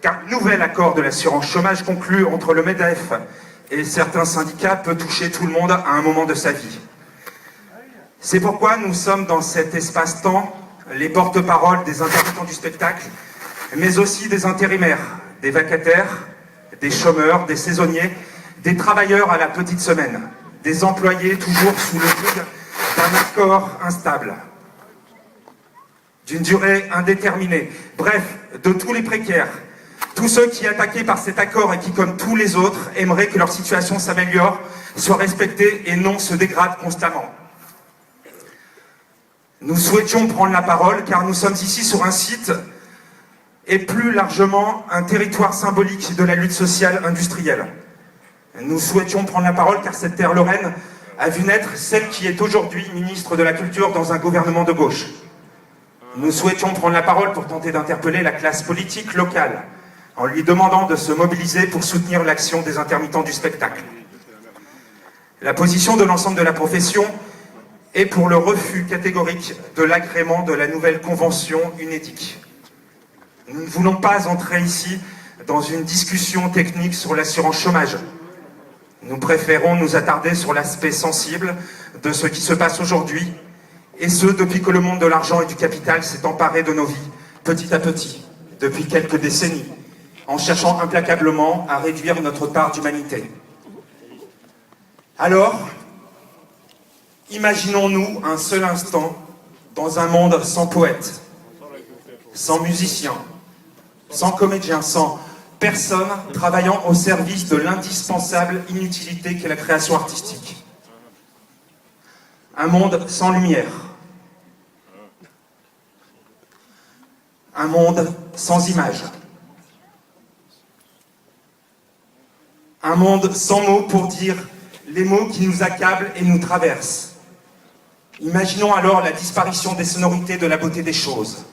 car le nouvel accord de l'assurance chômage conclu entre le MEDEF et certains syndicats peut toucher tout le monde à un moment de sa vie. C'est pourquoi nous sommes dans cet espace-temps les porte-paroles des intermittents du spectacle, mais aussi des intérimaires, des vacataires, des chômeurs, des saisonniers, des travailleurs à la petite semaine, des employés toujours sous le joug d'un accord instable, d'une durée indéterminée, bref, de tous les précaires, tous ceux qui, attaqués par cet accord et qui, comme tous les autres, aimeraient que leur situation s'améliore, soient respectés et non se dégradent constamment. Nous souhaitions prendre la parole car nous sommes ici sur un site et plus largement un territoire symbolique de la lutte sociale industrielle. Nous souhaitions prendre la parole car cette terre lorraine a vu naître celle qui est aujourd'hui ministre de la Culture dans un gouvernement de gauche. Nous souhaitions prendre la parole pour tenter d'interpeller la classe politique locale en lui demandant de se mobiliser pour soutenir l'action des intermittents du spectacle. La position de l'ensemble de la profession est pour le refus catégorique de l'agrément de la nouvelle convention UNEDIC. Nous ne voulons pas entrer ici dans une discussion technique sur l'assurance chômage. Nous préférons nous attarder sur l'aspect sensible de ce qui se passe aujourd'hui, et ce, depuis que le monde de l'argent et du capital s'est emparé de nos vies, petit à petit, depuis quelques décennies, en cherchant implacablement à réduire notre part d'humanité. Alors, imaginons-nous un seul instant dans un monde sans poète, sans musicien, sans comédien, sans personne travaillant au service de l'indispensable inutilité qu'est la création artistique. Un monde sans lumière. Un monde sans images. Un monde sans mots pour dire les mots qui nous accablent et nous traversent. Imaginons alors la disparition des sonorités de la beauté des choses.